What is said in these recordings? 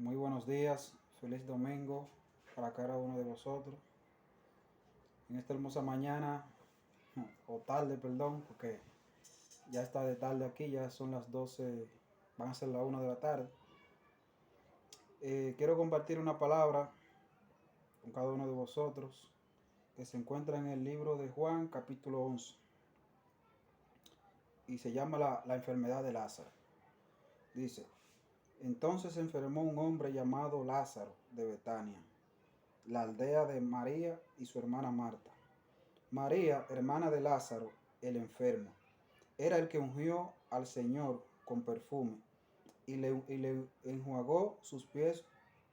Muy buenos días, feliz domingo para cada uno de vosotros. En esta hermosa mañana, o tarde, perdón, porque ya está de tarde aquí, ya son las 12, van a ser las 1 de la tarde. Quiero compartir una palabra con cada uno de vosotros que se encuentra en el libro de Juan, capítulo 11, y se llama la enfermedad de Lázaro. Dice: entonces se enfermó un hombre llamado Lázaro de Betania, la aldea de María y su hermana Marta. María, hermana de Lázaro, el enfermo, era el que ungió al Señor con perfume y le enjuagó sus pies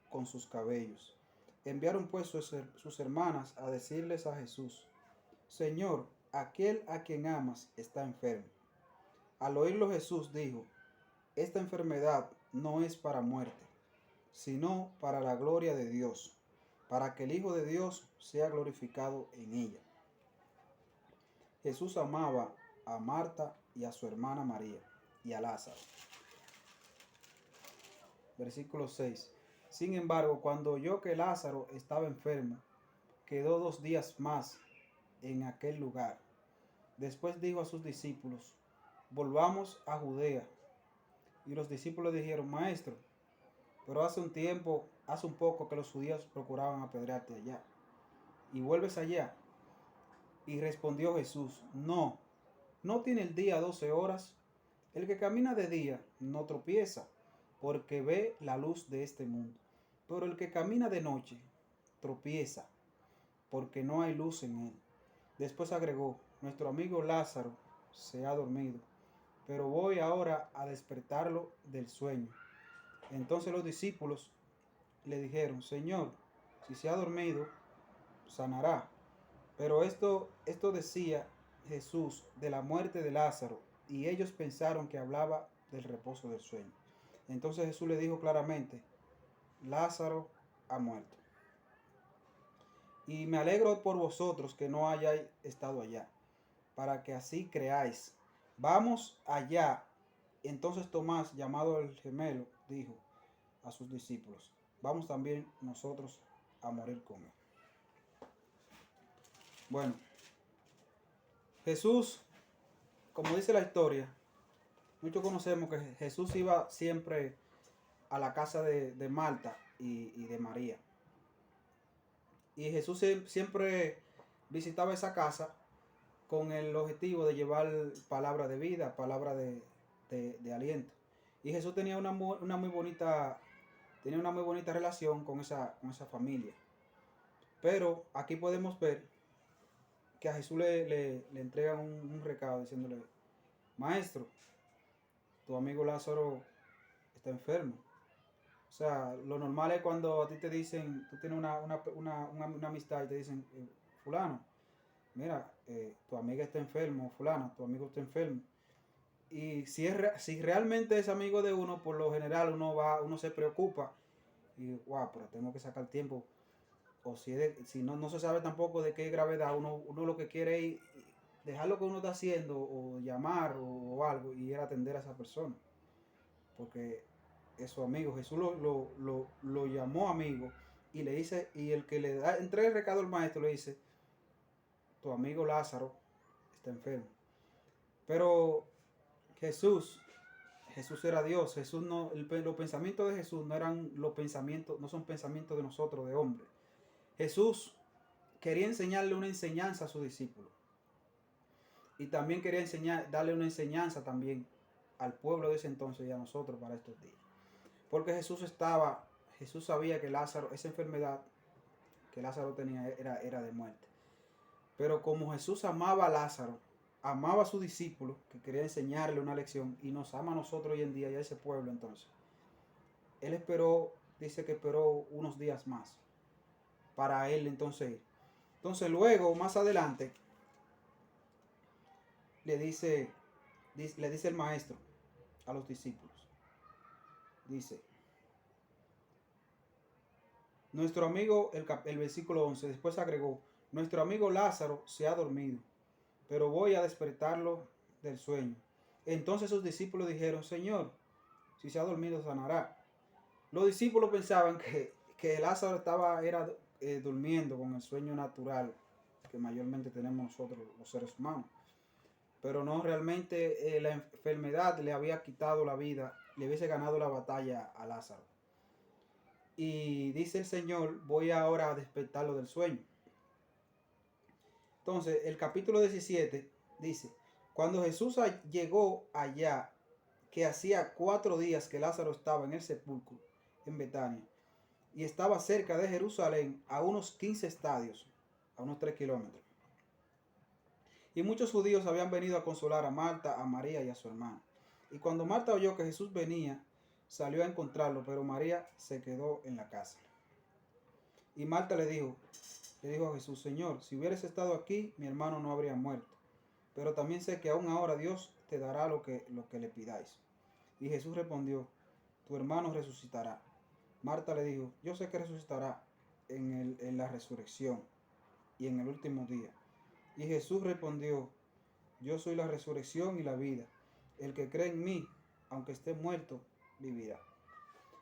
con sus cabellos. Enviaron pues sus hermanas a decirles a Jesús: Señor, aquel a quien amas está enfermo. Al oírlo Jesús dijo: esta enfermedad no es para muerte, sino para la gloria de Dios, para que el Hijo de Dios sea glorificado en ella. Jesús amaba a Marta y a su hermana María y a Lázaro. Versículo 6. Sin embargo, cuando oyó que Lázaro estaba enfermo, quedó 2 días más en aquel lugar. Después dijo a sus discípulos: volvamos a Judea. Y los discípulos dijeron: Maestro, pero hace un poco que los judíos procuraban apedrearte allá, ¿y vuelves allá? Y respondió Jesús: no tiene el día 12 horas. El que camina de día no tropieza, porque ve la luz de este mundo. Pero el que camina de noche tropieza, porque no hay luz en él. Después agregó: nuestro amigo Lázaro se ha dormido, pero voy ahora a despertarlo del sueño. Entonces los discípulos le dijeron: Señor, si se ha dormido, sanará. Pero esto decía Jesús de la muerte de Lázaro, y ellos pensaron que hablaba del reposo del sueño. Entonces Jesús le dijo claramente: Lázaro ha muerto. Y me alegro por vosotros que no hayáis estado allá, para que así creáis. Vamos allá. Entonces Tomás, llamado el gemelo, dijo a sus discípulos: vamos también nosotros a morir con él. Bueno, Jesús, como dice la historia, muchos conocemos que Jesús iba siempre a la casa de Marta y de María. Y Jesús siempre visitaba esa casa con el objetivo de llevar palabra de vida, palabra de aliento. Y Jesús tenía una muy bonita relación con esa familia. Pero aquí podemos ver que a Jesús le entregan un recado diciéndole: Maestro, tu amigo Lázaro está enfermo. O sea, lo normal es cuando a ti te dicen, tú tienes una amistad y te dicen: fulano, mira, tu amiga está enfermo, fulana, tu amigo está enfermo. Y si realmente es amigo de uno, por lo general uno se preocupa y wow, pero tengo que sacar tiempo. O si no se sabe tampoco de qué gravedad, uno lo que quiere es dejar lo que uno está haciendo o llamar o algo y ir a atender a esa persona. Porque es su amigo. Jesús lo llamó amigo y le dice, y el que le da, entrega el recado al maestro, le dice: tu amigo Lázaro está enfermo. Pero Jesús era Dios. Jesús no, los pensamientos de Jesús no eran los pensamientos, no son pensamientos de nosotros, de hombres. Jesús quería enseñarle una enseñanza a sus discípulos. Y también quería darle una enseñanza también al pueblo de ese entonces y a nosotros para estos días. Porque Jesús sabía que Lázaro, esa enfermedad que Lázaro tenía era de muerte. Pero como Jesús amaba a Lázaro, amaba a sus discípulos, que quería enseñarle una lección, y nos ama a nosotros hoy en día y a ese pueblo entonces, él dice que esperó unos días más para él entonces ir. Entonces luego, más adelante, le dice el maestro a los discípulos, dice, nuestro amigo, el versículo 11, después agregó: nuestro amigo Lázaro se ha dormido, pero voy a despertarlo del sueño. Entonces sus discípulos dijeron: Señor, si se ha dormido, sanará. Los discípulos pensaban que Lázaro era durmiendo con el sueño natural que mayormente tenemos nosotros los seres humanos. Pero no, realmente la enfermedad le había quitado la vida, le hubiese ganado la batalla a Lázaro. Y dice el Señor, voy ahora a despertarlo del sueño. Entonces, el capítulo 17 dice, cuando Jesús llegó allá, que hacía 4 días que Lázaro estaba en el sepulcro, en Betania, y estaba cerca de Jerusalén, a unos 15 estadios, a unos 3 kilómetros. Y muchos judíos habían venido a consolar a Marta, a María y a su hermana. Y cuando Marta oyó que Jesús venía, salió a encontrarlo, pero María se quedó en la casa. Y Marta le dijo a Jesús, Señor, si hubieras estado aquí, mi hermano no habría muerto. Pero también sé que aún ahora Dios te dará lo que le pidáis. Y Jesús respondió, tu hermano resucitará. Marta le dijo, yo sé que resucitará en la resurrección y en el último día. Y Jesús respondió, yo soy la resurrección y la vida. El que cree en mí, aunque esté muerto, vivirá.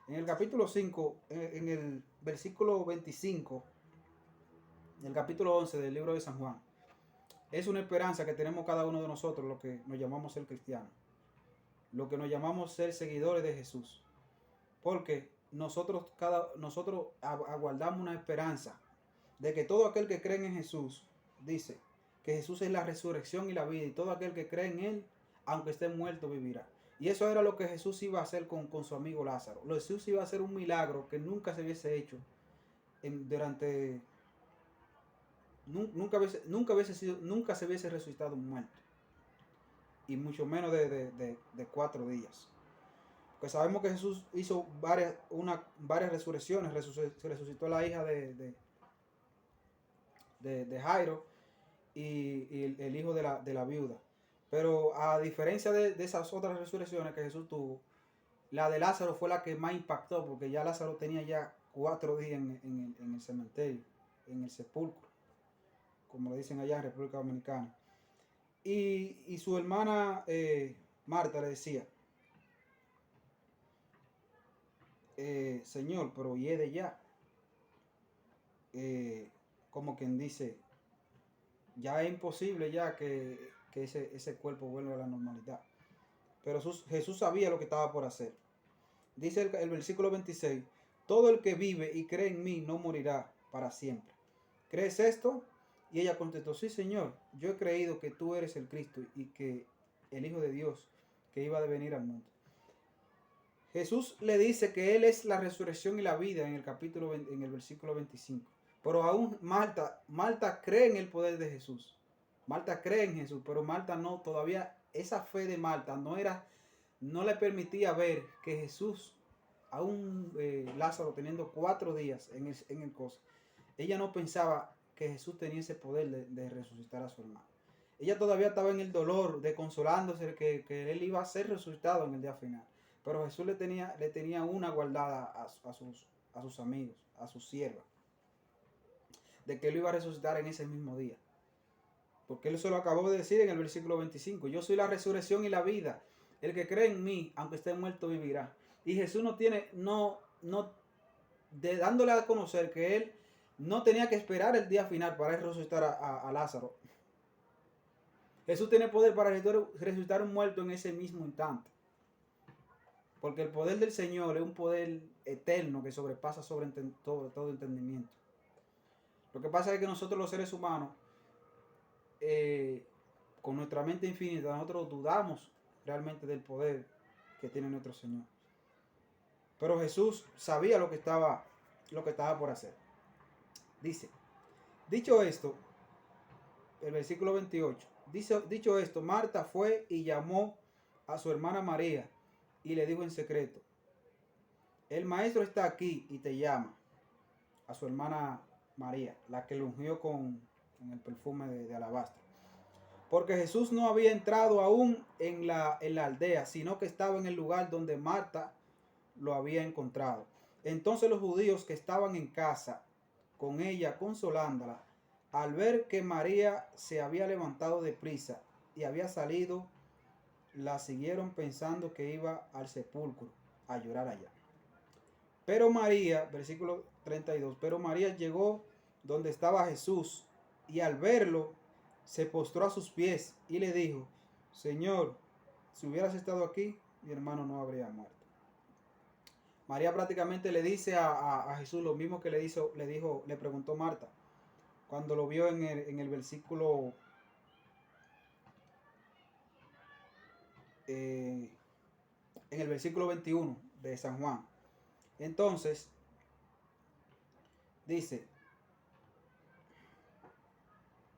En el capítulo 5, en el versículo 25, en el capítulo 11 del libro de San Juan, es una esperanza que tenemos cada uno de nosotros, lo que nos llamamos ser cristianos, lo que nos llamamos ser seguidores de Jesús. Porque nosotros aguardamos una esperanza de que todo aquel que cree en Jesús, dice que Jesús es la resurrección y la vida, y todo aquel que cree en Él, aunque esté muerto, vivirá. Y eso era lo que Jesús iba a hacer con su amigo Lázaro. Jesús iba a hacer un milagro que nunca se hubiese hecho nunca se hubiese resucitado un muerto. Y mucho menos de 4 días. Pues sabemos que Jesús hizo varias resurrecciones. Resucitó la hija de Jairo y el hijo de la viuda. Pero a diferencia de esas otras resurrecciones que Jesús tuvo, la de Lázaro fue la que más impactó, porque ya Lázaro tenía ya 4 días en el cementerio, en el sepulcro, como le dicen allá en República Dominicana. Y su hermana Marta le decía, Señor, pero hiede ya. Como quien dice, ya es imposible ya que ese cuerpo vuelva a la normalidad. Pero Jesús sabía lo que estaba por hacer. Dice el versículo 26, todo el que vive y cree en mí no morirá para siempre. ¿Crees esto? Y ella contestó, sí, Señor, yo he creído que tú eres el Cristo y que el Hijo de Dios que iba a venir al mundo. Jesús le dice que Él es la resurrección y la vida en el versículo 25. Pero aún Marta cree en el poder de Jesús. Marta cree en Jesús, pero Marta no, todavía esa fe de Marta no le permitía ver que Jesús, aún Lázaro teniendo 4 días en el coso, ella no pensaba que Jesús tenía ese poder de resucitar a su hermano. Ella todavía estaba en el dolor de consolándose que él iba a ser resucitado en el día final. Pero Jesús le tenía una guardada a sus amigos, a sus siervas, de que él iba a resucitar en ese mismo día. Porque él se lo acabó de decir en el versículo 25. Yo soy la resurrección y la vida. El que cree en mí, aunque esté muerto, vivirá. Y Jesús dándole a conocer que él no tenía que esperar el día final para resucitar a Lázaro. Jesús tiene poder para resucitar un muerto en ese mismo instante. Porque el poder del Señor es un poder eterno que sobrepasa sobre todo entendimiento. Lo que pasa es que nosotros los seres humanos, con nuestra mente infinita, nosotros dudamos realmente del poder que tiene nuestro Señor. Pero Jesús sabía lo que estaba por hacer. Dice, dicho esto, el versículo 28, dicho esto, Marta fue y llamó a su hermana María y le dijo en secreto, el maestro está aquí y te llama. A su hermana María, la que lo ungió con el perfume de alabastro. Porque Jesús no había entrado aún en la aldea, sino que estaba en el lugar donde Marta lo había encontrado. Entonces los judíos que estaban en casa con ella, consolándola, al ver que María se había levantado deprisa y había salido, la siguieron pensando que iba al sepulcro a llorar allá. Pero María, versículo 32, pero María llegó donde estaba Jesús y al verlo se postró a sus pies y le dijo, Señor, si hubieras estado aquí, mi hermano no habría muerto. María prácticamente le dice a Jesús lo mismo que le preguntó Marta, cuando lo vio en el versículo en el versículo 21 de San Juan. Entonces, dice,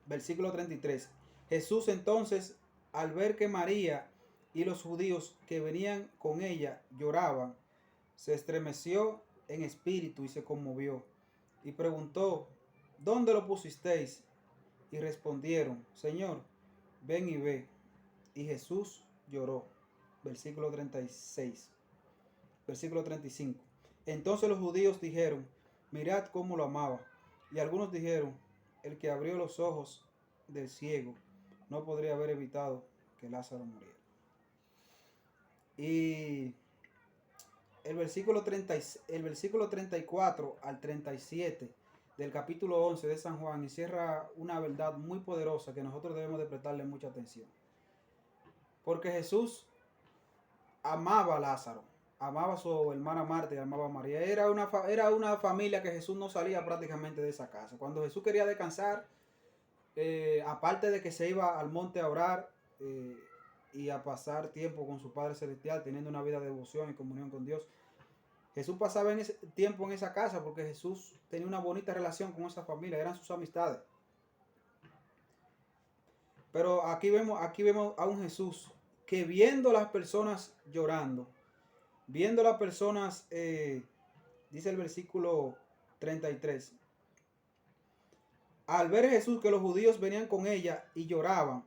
versículo 33, Jesús entonces, al ver que María y los judíos que venían con ella lloraban, se estremeció en espíritu y se conmovió, y preguntó, ¿dónde lo pusisteis? Y respondieron, Señor, ven y ve. Y Jesús lloró. Versículo 36. Versículo 35. Entonces los judíos dijeron, mirad cómo lo amaba. Y algunos dijeron, el que abrió los ojos del ciego no podría haber evitado que Lázaro muriera. Y el versículo 34 al 37 del capítulo 11 de San Juan encierra una verdad muy poderosa que nosotros debemos de prestarle mucha atención. Porque Jesús amaba a Lázaro, amaba a su hermana Marta y amaba a María. Era una familia que Jesús no salía prácticamente de esa casa. Cuando Jesús quería descansar, aparte de que se iba al monte a orar y a pasar tiempo con su Padre Celestial, teniendo una vida de devoción y comunión con Dios, Jesús pasaba en ese tiempo en esa casa porque Jesús tenía una bonita relación con esa familia, eran sus amistades. Pero aquí vemos a un Jesús que viendo las personas llorando, viendo las personas, dice el versículo 33, al ver a Jesús que los judíos venían con ella y lloraban,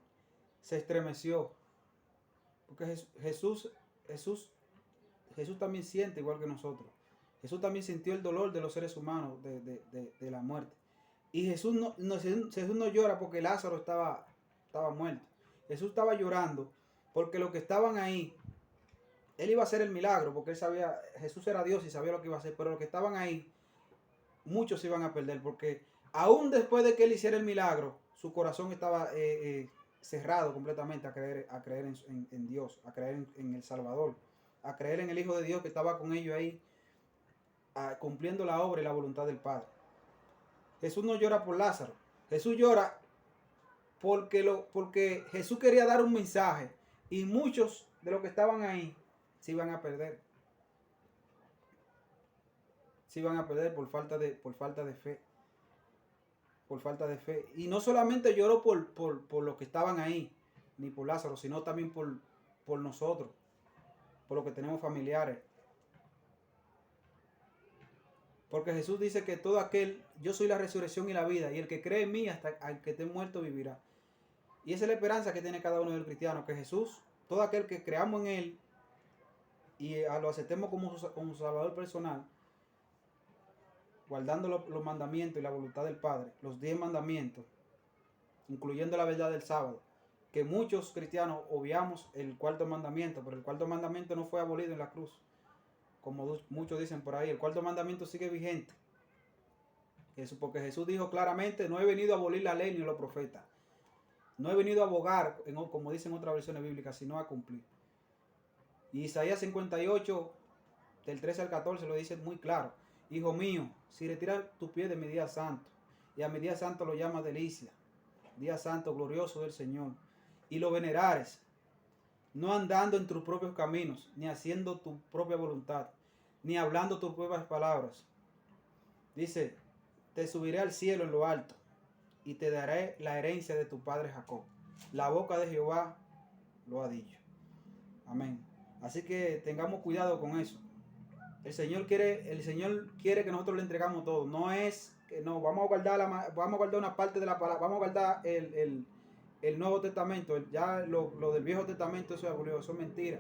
se estremeció. Porque Jesús también siente igual que nosotros. Jesús también sintió el dolor de los seres humanos, de la muerte. Y Jesús no llora porque Lázaro estaba muerto. Jesús estaba llorando porque los que estaban ahí, él iba a hacer el milagro, porque él sabía, Jesús era Dios y sabía lo que iba a hacer, pero los que estaban ahí, muchos se iban a perder, porque aún después de que él hiciera el milagro, su corazón estaba cerrado completamente a creer en Dios, a creer en el Salvador, a creer en el Hijo de Dios que estaba con ellos ahí, cumpliendo la obra y la voluntad del Padre. Jesús no llora por Lázaro, Jesús llora porque Jesús quería dar un mensaje y muchos de los que estaban ahí se iban a perder. Se iban a perder por falta de fe. Por falta de fe. Y no solamente lloró por los que estaban ahí, ni por Lázaro, sino también por nosotros, por los que tenemos familiares. Porque Jesús dice que todo aquel, yo soy la resurrección y la vida, y el que cree en mí hasta el que esté muerto vivirá. Y esa es la esperanza que tiene cada uno de los cristianos, que Jesús, todo aquel que creamos en Él y lo aceptemos como su Salvador personal, guardando los mandamientos y la voluntad del Padre, los 10 mandamientos, incluyendo la verdad del sábado, que muchos cristianos obviamos el cuarto mandamiento, pero el cuarto mandamiento no fue abolido en la cruz, como muchos dicen por ahí. El cuarto mandamiento sigue vigente, porque Jesús dijo claramente, no he venido a abolir la ley ni los profetas, no he venido a abogar, como dicen otras versiones bíblicas, sino a cumplir. Y Isaías 58, del 13 al 14, lo dice muy claro. Hijo mío, si retiras tu pie de mi día santo, y a mi día santo lo llamas delicia, día santo glorioso del Señor, y lo venerares, no andando en tus propios caminos, ni haciendo tu propia voluntad, ni hablando tus propias palabras. Dice, te subiré al cielo en lo alto, y te daré la herencia de tu padre Jacob. La boca de Jehová lo ha dicho. Amén. Así que tengamos cuidado con eso. El Señor quiere que nosotros le entregamos todo. No es que no, vamos a guardar una parte de la palabra, vamos a guardar el Nuevo Testamento. Ya lo del Viejo Testamento, eso es mentira.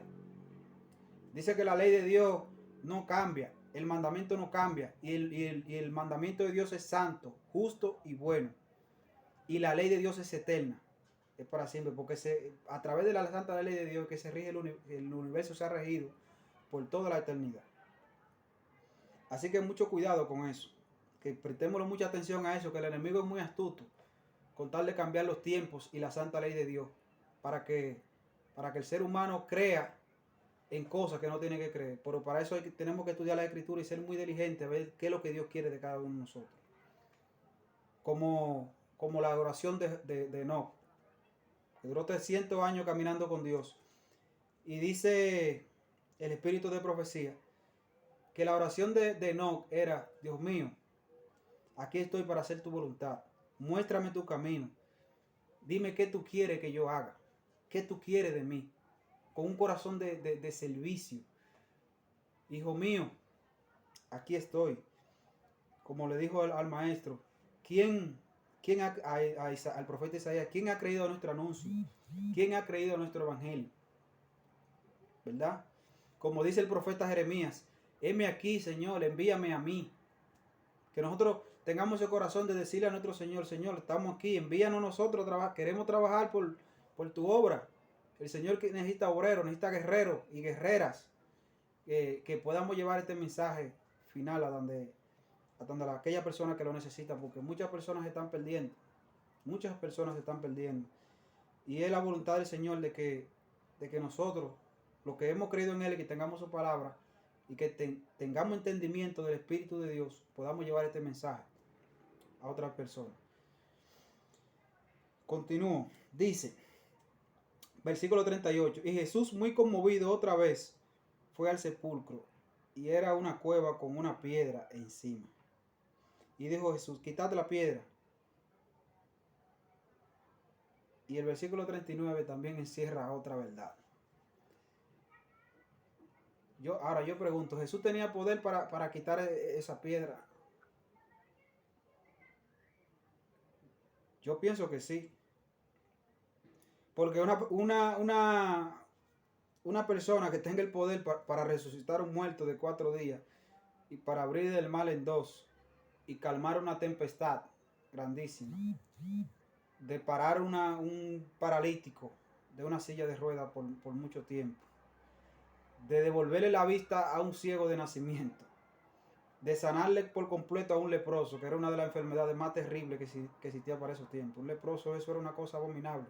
Dice que la ley de Dios no cambia, el mandamiento no cambia, y el mandamiento de Dios es santo, justo y bueno. Y la ley de Dios es eterna, es para siempre, porque a través de la santa ley de Dios que se rige el universo, se ha regido por toda la eternidad. Así que mucho cuidado con eso. Que prestemos mucha atención a eso, que el enemigo es muy astuto con tal de cambiar los tiempos y la santa ley de Dios para que el ser humano crea en cosas que no tiene que creer. Pero para eso tenemos que estudiar la Escritura y ser muy diligentes a ver qué es lo que Dios quiere de cada uno de nosotros. Como la oración de Enoch, que duró 300 años caminando con Dios. Y dice el espíritu de profecía que la oración de Enoch era: Dios mío, aquí estoy para hacer tu voluntad. Muéstrame tu camino. Dime qué tú quieres que yo haga. ¿Qué tú quieres de mí? Con un corazón de servicio. Hijo mío, aquí estoy. Como le dijo al maestro, al profeta Isaías, ¿quién ha creído a nuestro anuncio? ¿Quién ha creído a nuestro evangelio? ¿Verdad? Como dice el profeta Jeremías, heme aquí, Señor, envíame a mí. Que nosotros tengamos ese corazón de decirle a nuestro Señor: Señor, estamos aquí, envíanos nosotros, queremos trabajar por tu obra. El Señor que necesita obreros, necesita guerreros y guerreras que podamos llevar este mensaje final a donde aquella persona que lo necesita, porque muchas personas se están perdiendo. Muchas personas se están perdiendo. Y es la voluntad del Señor de que nosotros, los que hemos creído en Él, y que tengamos su palabra y que tengamos entendimiento del Espíritu de Dios, podamos llevar este mensaje a otras personas. Continúo. Dice, versículo 38, y Jesús, muy conmovido otra vez, fue al sepulcro, y era una cueva con una piedra encima. Y dijo Jesús: quitad la piedra. Y el versículo 39 también encierra otra verdad. Ahora yo pregunto, ¿Jesús tenía poder para quitar esa piedra? Yo pienso que sí. Porque una persona que tenga el poder para resucitar un muerto de 4 días y para abrir el mar en 2 y calmar una tempestad grandísima, de parar un paralítico de una silla de ruedas por mucho tiempo, de devolverle la vista a un ciego de nacimiento, de sanarle por completo a un leproso, que era una de las enfermedades más terribles que existía para esos tiempos. Un leproso, eso era una cosa abominable.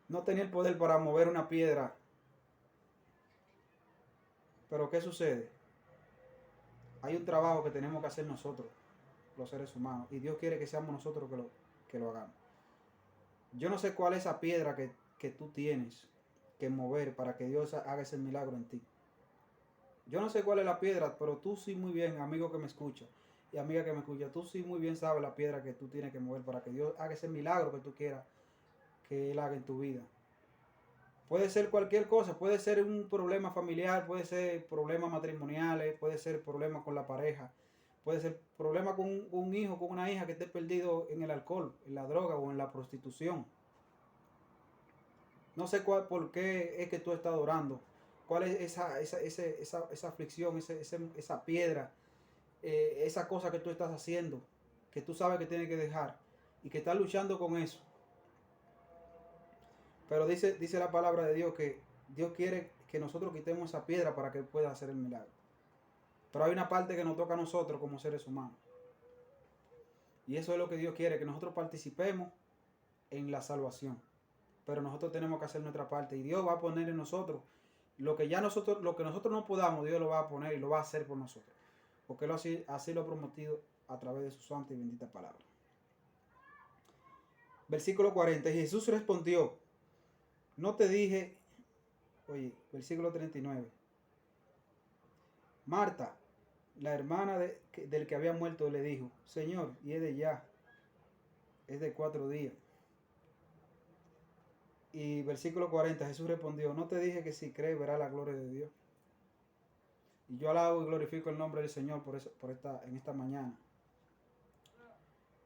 No tenía el poder para mover una piedra. Pero ¿qué sucede? Hay un trabajo que tenemos que hacer nosotros, los seres humanos, y Dios quiere que seamos nosotros que lo hagamos. Yo no sé cuál es esa piedra que tú tienes que mover para que Dios haga ese milagro en ti. Yo no sé cuál es la piedra, pero tú sí muy bien, amigo que me escucha y amiga que me escucha, tú sí muy bien sabes la piedra que tú tienes que mover para que Dios haga ese milagro que tú quieras que Él haga en tu vida. Puede ser cualquier cosa, puede ser un problema familiar, puede ser problemas matrimoniales, puede ser problemas con la pareja, puede ser problema con un hijo, con una hija que esté perdido en el alcohol, en la droga o en la prostitución. No sé por qué es que tú estás orando. ¿Cuál es esa aflicción, esa piedra, esa cosa que tú estás haciendo, que tú sabes que tienes que dejar y que estás luchando con eso? Pero dice la palabra de Dios que Dios quiere que nosotros quitemos esa piedra para que Él pueda hacer el milagro. Pero hay una parte que nos toca a nosotros como seres humanos. Y eso es lo que Dios quiere, que nosotros participemos en la salvación. Pero nosotros tenemos que hacer nuestra parte. Y Dios va a poner en nosotros lo que nosotros no podamos, Dios lo va a poner y lo va a hacer por nosotros. Porque Él así lo ha prometido a través de su santa y bendita palabra. Versículo 40. Y Jesús respondió: no te dije, versículo 39. Marta, la hermana del que había muerto, le dijo: Señor, y es de ya, es de 4 días. Y versículo 40, Jesús respondió: no te dije que si crees verás la gloria de Dios. Y yo alabo y glorifico el nombre del Señor en esta mañana,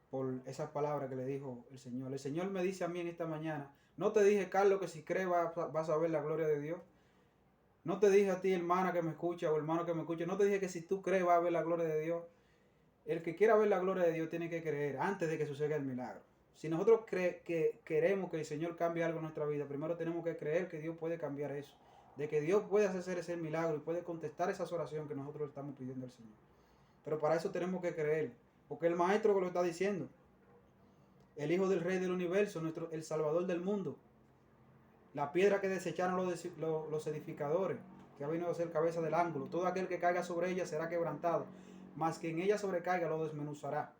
por esas palabras que le dijo el Señor. El Señor me dice a mí en esta mañana: no te dije, Carlos, que si crees vas a ver la gloria de Dios. No te dije a ti, hermana que me escucha o hermano que me escucha, no te dije que si tú crees vas a ver la gloria de Dios. El que quiera ver la gloria de Dios tiene que creer antes de que suceda el milagro. Si nosotros queremos que el Señor cambie algo en nuestra vida, primero tenemos que creer que Dios puede cambiar eso, de que Dios puede hacer ese milagro y puede contestar esas oraciones que nosotros estamos pidiendo al Señor. Pero para eso tenemos que creer, porque el maestro que lo está diciendo, el Hijo del Rey del Universo, el Salvador del mundo, la piedra que desecharon los edificadores, que ha venido a ser cabeza del ángulo, todo aquel que caiga sobre ella será quebrantado, mas quien ella sobrecaiga lo desmenuzará.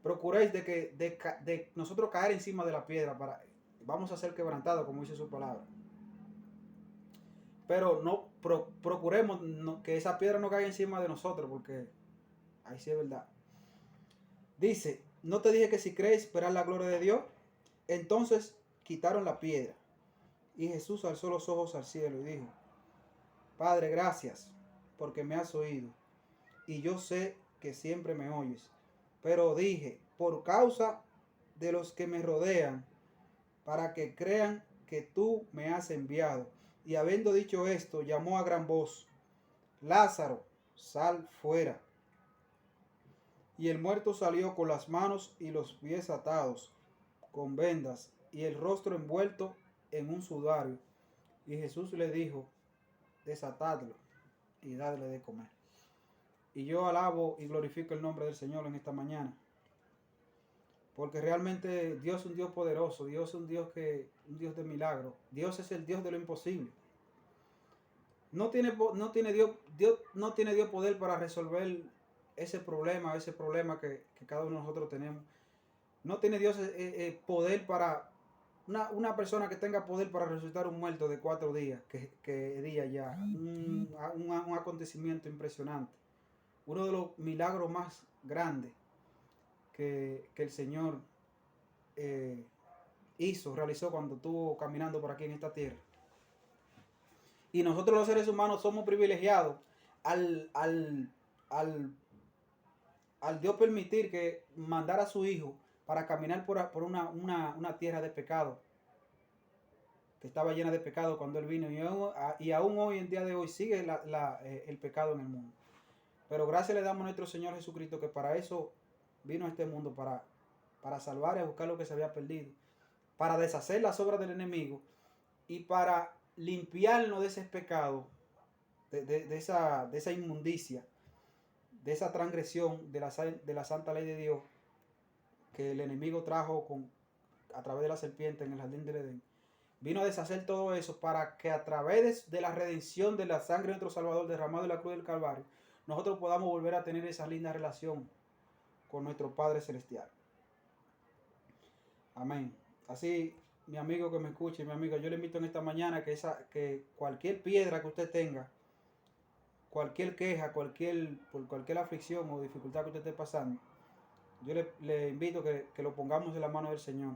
Procuréis de nosotros caer encima de la piedra, vamos a ser quebrantados, como dice su palabra. Pero no procuremos que esa piedra no caiga encima de nosotros, porque ahí sí es verdad. Dice, ¿no te dije que si crees esperar la gloria de Dios? Entonces quitaron la piedra. Y Jesús alzó los ojos al cielo y dijo, Padre, gracias, porque me has oído. Y yo sé que siempre me oyes. Pero dije, por causa de los que me rodean, para que crean que tú me has enviado. Y habiendo dicho esto, llamó a gran voz, Lázaro, sal fuera. Y el muerto salió con las manos y los pies atados, con vendas, y el rostro envuelto en un sudario. Y Jesús le dijo, desatadlo y dadle de comer. Y yo alabo y glorifico el nombre del Señor en esta mañana. Porque realmente Dios es un Dios poderoso, Dios es un Dios de milagro. Dios es el Dios de lo imposible. No tiene Dios poder para resolver ese problema que cada uno de nosotros tenemos. No tiene Dios poder para una persona que tenga poder para resucitar un muerto de 4 días, que día ya, un acontecimiento impresionante. Uno de los milagros más grandes que el Señor realizó cuando estuvo caminando por aquí en esta tierra. Y nosotros los seres humanos somos privilegiados al Dios permitir que mandara a su Hijo para caminar por una tierra de pecado, que estaba llena de pecado cuando Él vino, y aún hoy, en día de hoy, sigue el pecado en el mundo. Pero gracias le damos a nuestro Señor Jesucristo, que para eso vino a este mundo, para salvar y a buscar lo que se había perdido, para deshacer las obras del enemigo y para limpiarnos de ese pecado, de esa inmundicia, de esa transgresión de la santa ley de Dios que el enemigo trajo a través de la serpiente en el jardín del Edén. Vino a deshacer todo eso para que a través de la redención de la sangre de nuestro Salvador derramado en la cruz del Calvario, nosotros podamos volver a tener esa linda relación con nuestro Padre Celestial. Amén. Así, mi amigo que me escuche, mi amiga, yo le invito en esta mañana que cualquier piedra que usted tenga, cualquier queja, por cualquier aflicción o dificultad que usted esté pasando, yo le invito que lo pongamos en la mano del Señor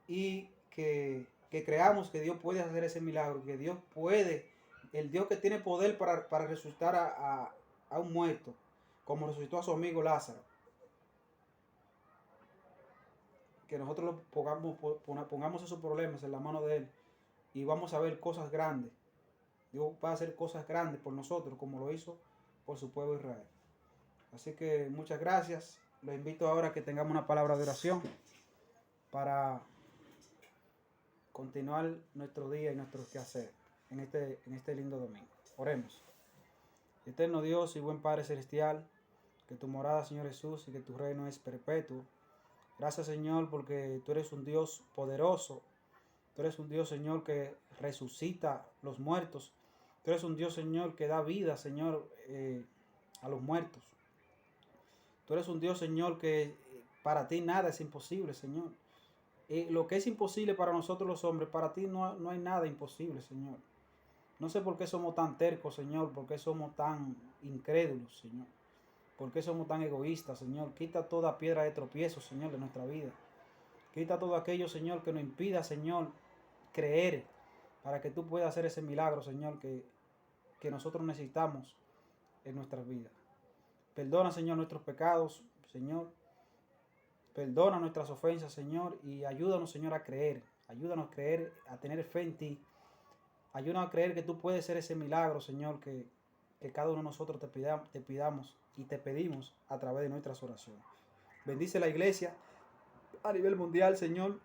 y que creamos que Dios puede hacer ese milagro, que Dios puede, el Dios que tiene poder para resucitar a un muerto, como resucitó a su amigo Lázaro. Que nosotros pongamos esos problemas en la mano de Él y vamos a ver cosas grandes. Dios va a hacer cosas grandes por nosotros, como lo hizo por su pueblo Israel. Así que muchas gracias. Los invito ahora a que tengamos una palabra de oración para continuar nuestro día y nuestro quehacer en este lindo domingo. Oremos. Eterno Dios y buen Padre Celestial, que tu morada, Señor Jesús, y que tu reino es perpetuo. Gracias, Señor, porque tú eres un Dios poderoso. Tú eres un Dios, Señor, que resucita los muertos. Tú eres un Dios, Señor, que da vida, Señor, a los muertos. Tú eres un Dios, Señor, que para ti nada es imposible, Señor. Lo que es imposible para nosotros los hombres, para ti no hay nada imposible, Señor. No sé por qué somos tan tercos, Señor, por qué somos tan incrédulos, Señor. ¿Por qué somos tan egoístas, Señor? Quita toda piedra de tropiezo, Señor, de nuestra vida. Quita todo aquello, Señor, que nos impida, Señor, creer para que tú puedas hacer ese milagro, Señor, que nosotros necesitamos en nuestras vidas. Perdona, Señor, nuestros pecados, Señor. Perdona nuestras ofensas, Señor, y ayúdanos, Señor, a creer. Ayúdanos a creer, a tener fe en ti. Ayúdanos a creer que tú puedes hacer ese milagro, Señor, que cada uno de nosotros te pidamos y te pedimos a través de nuestras oraciones. Bendice la iglesia a nivel mundial, Señor.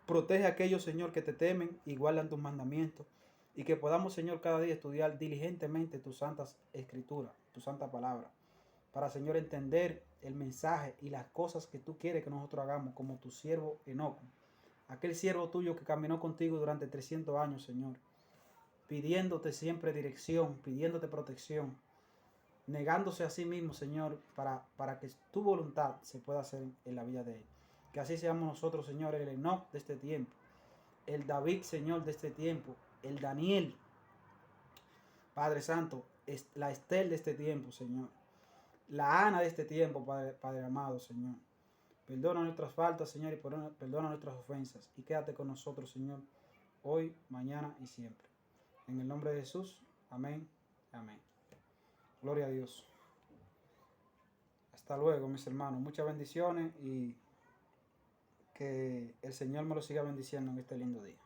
Protege a aquellos, Señor, que te temen y guardan tus mandamientos. Y que podamos, Señor, cada día estudiar diligentemente tus santas escrituras, tu santa palabra. para, Señor, entender el mensaje y las cosas que tú quieres que nosotros hagamos, como tu siervo Enoc, aquel siervo tuyo que caminó contigo durante 300 años, Señor, pidiéndote siempre dirección, pidiéndote protección, negándose a sí mismo, Señor, para que tu voluntad se pueda hacer en la vida de él. Que así seamos nosotros, Señor, el Enoc de este tiempo, el David, Señor, de este tiempo, el Daniel, Padre Santo, la Estel de este tiempo, Señor, la Ana de este tiempo, Padre amado, Señor. Perdona nuestras faltas, Señor, y perdona nuestras ofensas. Y quédate con nosotros, Señor, hoy, mañana y siempre. En el nombre de Jesús, amén, amén. Gloria a Dios. Hasta luego, mis hermanos. Muchas bendiciones y que el Señor me lo siga bendiciendo en este lindo día.